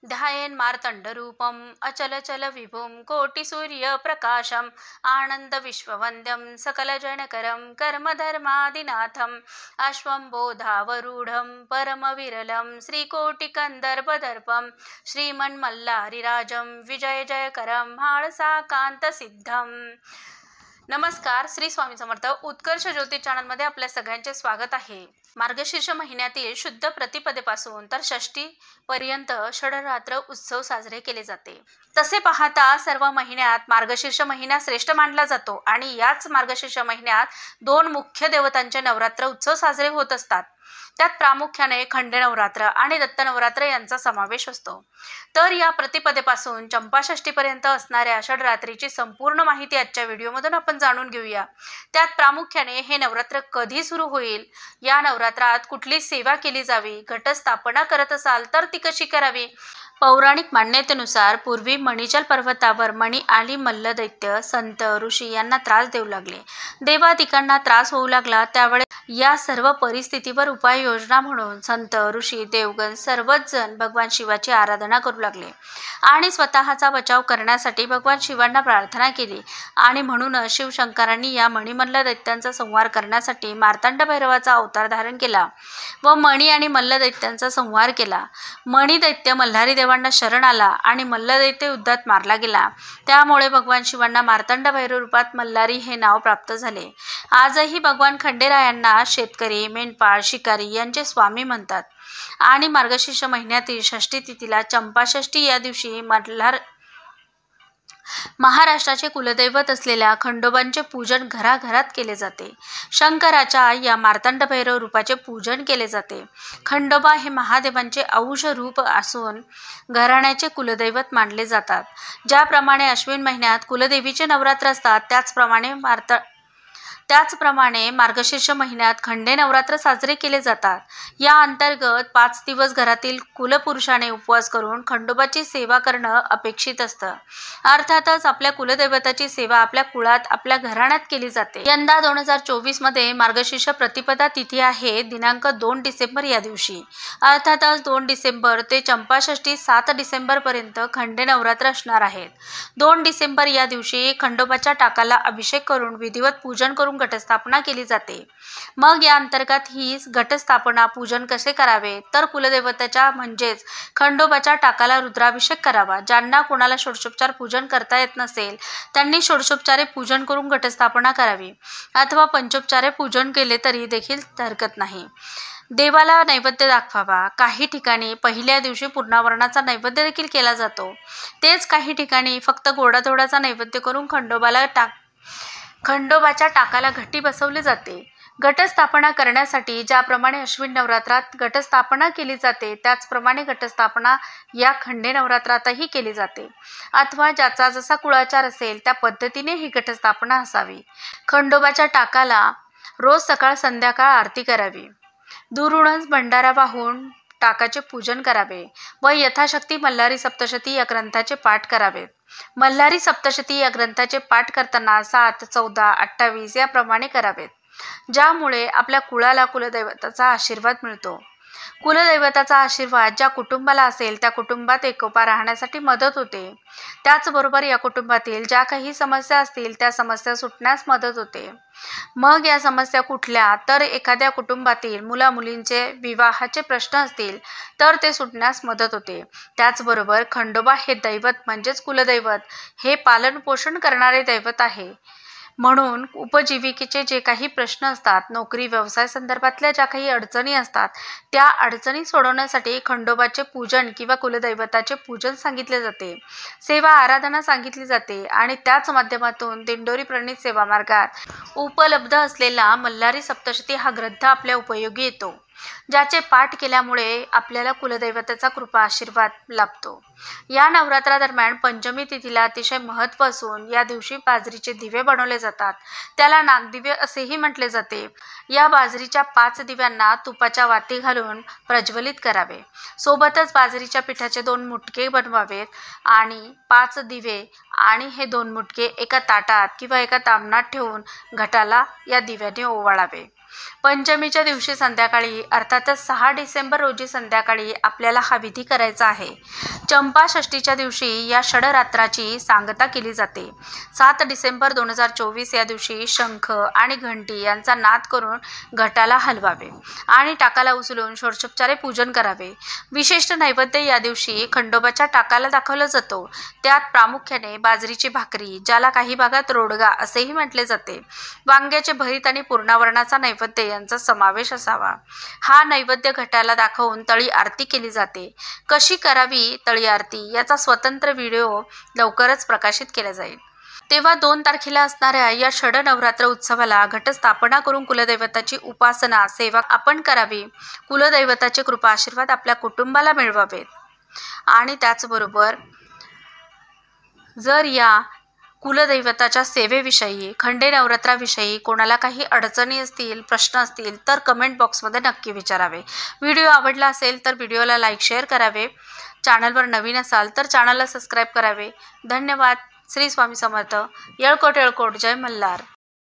ध्यायेन् मार्तण्डरूपम् अचलचलविभुं कोटिसूर्यप्रकाशम् आनन्दविश्ववन्द्यं सकलजनकरं कर्मधर्मादिनाथम् अश्वम्बोधावरूढं परमविरलं श्रीकोटिकन्दर्पदर्पं श्रीमन्मल्लारिराजं विजयजयकरं म्हाळसाकान्तसिद्धम्। नमस्कार, श्री स्वामी समर्थ उत्कर्ष ज्योती चॅनलमध्ये आपल्या सगळ्यांचे स्वागत आहे। मार्गशीर्ष महिन्यातील शुद्ध प्रतिपदेपासून तर षष्ठी पर्यंत षडरात्र उत्सव साजरे केले जाते। तसे पाहता सर्व महिन्यात मार्गशीर्ष महिना श्रेष्ठ मानला जातो आणि याच मार्गशीर्ष महिन्यात दोन मुख्य देवतांचे नवरात्र उत्सव साजरे होत असतात। त्यात प्रामुख्याने खंडेनवरात्र आणि दत्तनवरात्र यांचा समावेश असतो। तर या प्रतिपदेपासून चंपाषष्ठीपर्यंत असणाऱ्या षडरात्रीची संपूर्ण माहिती आजच्या व्हिडिओमधून आपण जाणून घेऊया। त्यात प्रामुख्याने हे नवरात्र कधी सुरू होईल, या नवरात्रात कुठली सेवा केली जावी, घटस्थापना करत असाल तर ती कशी करावी। पौराणिक मान्यतेनुसार पूर्वी मणिचल पर्वतावर मणी आणि मल्लदैत्य संत ऋषी यांना त्रास देऊ लागले। देवादिकांना त्रास होऊ लागला, त्यावेळेस या सर्व परिस्थितीवर उपाययोजना म्हणून संत ऋषी देवगण सर्वच जण भगवान शिवाची आराधना करू लागले आणि स्वतःचा बचाव करण्यासाठी भगवान शिवांना प्रार्थना केली आणि म्हणूनच शिवशंकरांनी या मणिमल्ल दैत्यांचा संहार करण्यासाठी मार्तंड भैरवाचा अवतार धारण केला व मणी आणि मल्ल दैत्यांचा संहार केला। मणी दैत्य मल्हारी देवांना शरण आला आणि मल्लदैत्य युद्धात मारला गेला, त्यामुळे भगवान शिवांना मार्तंड भैरव रूपात मल्हारी हे नाव प्राप्त झाले। आजही भगवान खंडेरायांना शेतकरी, मेंढपाळ, शिकारी यांचे स्वामी म्हणतात आणि मार्गशीर्ष महिन्यातील षष्ठी तिथीला चंपाषष्ठी या दिवशी महाराष्ट्राचे कुलदैवत असलेल्या खंडोबांचे पूजन घराघरात केले जाते। शंकराच्या या मार्तंड भैरव रूपाचे पूजन केले जाते। खंडोबा हे महादेवांचे अंश रूप असून घराण्याचे कुलदैवत मानले जातात। ज्याप्रमाणे अश्विन महिन्यात कुलदेवीचे नवरात्र असतात, त्याचप्रमाणे मार्गशीर्ष महिन्यात खंडे नवरात्र साजरे केले जातात। या अंतर्गत 5 दिवस घरातील कुलपुरुषाने उपवास करून खंडोबाची सेवा करणं अपेक्षित असतं। अर्थातच आपल्या कुलदैवताची सेवा आपल्या कुळात, आपल्या घराण्यात केली जाते। यंदा 2024 मध्ये मार्गशीर्ष प्रतिपदा तिथी आहे दिनांक 2 डिसेंबर या दिवशी। अर्थातच 2 डिसेंबर ते चंपाषष्ठी 7 डिसेंबर पर्यंत खंडे नवरात्र असणार आहेत। 2 डिसेंबर या दिवशी खंडोबाच्या टाकाला अभिषेक करून विधिवत पूजन करून घटस्थापना केली जाते। मग या अंतर्गत ही घटस्थापना पूजन कसे करावे, तर कुलदेवताच्या म्हणजेच खंडोबाच्या टाकाला रुद्राभिषेक करावा। ज्यांना कोणाला षोडशोपचार पूजन करता येत नसेल त्यांनी षोडशोपचारे पूजन करून घटस्थापना करावी अथवा पंचोपचारे पूजन केले तरी देखील हरकत नाही। देवाला नैवेद्य दाखवावा। काही ठिकाणी पहिल्या दिवशी पूर्णावरणाचा नैवेद्य देखील केला जातो। तेच काही ठिकाणी फक्त गोडाधोडाचा नैवेद्य करून खंडोबाच्या टाकाला घटी बसवले जाते। घटस्थापना करण्यासाठी ज्याप्रमाणे अश्विन नवरात्रात घटस्थापना केली जाते, त्याचप्रमाणे घटस्थापना या खंडे नवरात्रातही केली जाते अथवा ज्याचा जसा कुळाचार असेल त्या पद्धतीने ही घटस्थापना असावी। खंडोबाच्या टाकाला रोज सकाळ संध्याकाळ आरती करावी। दुरूनच भंडारा वाहून टाकाचे पूजन करावे व यथाशक्ती मल्हारी सप्तशती या ग्रंथाचे पाठ करावेत। मल्हारी सप्तशती या ग्रंथाचे पाठ करताना 7, 14, 28 याप्रमाणे करावेत, ज्यामुळे आपल्या कुळाला कुलदैवताचा आशीर्वाद मिळतो। कुलदैवताचा आशीर्वाद ज्या कुटुंबाला असेल त्या कुटुंबात एकोपा राहण्यासाठी मदत होते। त्याचबरोबर या कुटुंबातील ज्या काही समस्या असतील त्या समस्या सुटण्यास मदत होते। मग या समस्या कुठल्या, तर एखाद्या कुटुंबातील मुला-मुलींचे विवाहाचे प्रश्न असतील तर ते सुटण्यास मदत होते। त्याचबरोबर खंडोबा हे दैवत म्हणजेच कुलदैवत हे पालन पोषण करणारे दैवत आहे, म्हणून उपजीविकेचे जे काही प्रश्न असतात, नोकरी व्यवसाय संदर्भातल्या ज्या काही अडचणी असतात, त्या अडचणी सोडवण्यासाठी खंडोबाचे पूजन किंवा कुलदैवताचे पूजन सांगितले जाते। सेवा आराधना सांगितली जाते आणि त्याच माध्यमातून दिंडोरी प्रणीत सेवा मार्गात उपलब्ध असलेला मल्हारी सप्तशती हा ग्रंथ आपल्या उपयोगी येतो, ज्याचे पाठ केल्यामुळे आपल्याला कुलदैवताचा कृपा आशीर्वाद लाभतो। या नवरात्रादरम्यान पंचमी तिथीला अतिशय महत्त्व असून या दिवशी बाजरीचे दिवे बनवले जातात। त्याला नागदिवे असेही म्हटले जाते। या बाजरीच्या 5 दिव्यांना तुपाच्या वाती घालून प्रज्वलित करावे। सोबतच बाजरीच्या पिठाचे 2 मुटके बनवावेत आणि 5 दिवे आणि हे 2 मुटके एका ताटात किंवा एका तामणात ठेवून घटाला या दिव्याने ओवाळावे। पंचमीच्या दिवशी संध्याकाळी अर्थातच 6 डिसेंबर रोजी संध्याकाळी आपल्याला हा विधी करायचा आहे. चंपाषष्ठीच्या दिवशी या षडरात्राची सांगता केली जाते. 7 डिसेंबर 2024 या दिवशी शंख आणि घंटी यांचा नाद करून घटाला हलवावे आणि टाकाला उचलून षोडशोपचारे पूजन करावे. विशिष्ट नैवेद्य या दिवशी खंडोबाच्या टाकाला दाखवला जातो. त्यात प्रामुख्याने बाजरीची भाकरी, ज्याला काही भागात रोडगा असेही म्हटले जाते, वांग्याचे भरीत आणि पूर्णावरणाचा नैवेद्य यांचा समावेश असावा. हा नैवेद्य घटाला दाखवून तळी आरती केली जाते. कशी करावी तळी आरती याचा स्वतंत्र व्हिडिओ लवकरच प्रकाशित केला जाईल. तेव्हा 2 तारखेला असणाऱ्या या षडनवरात्र उत्सवाला घटस्थापना करून कुलदैवताची उपासना सेवा आपण करावी. कुलदैवताचे कृपा आशीर्वाद आपल्या कुटुंबाला मिळवावेत. आणि त्याचबरोबर जर या कुलदैवताच्या सेवेविषयी, खंडे नवरात्राविषयी कोणाला काही अडचणी असतील, प्रश्न असतील तर कमेंट बॉक्समध्ये नक्की विचारावे. व्हिडिओ आवडला असेल तर व्हिडिओला लाईक शेअर करावे. चॅनलवर नवीन असाल तर चॅनलला सबस्क्राईब करावे. धन्यवाद. श्री स्वामी समर्थ. येळकोट येळकोट. जय मल्हार.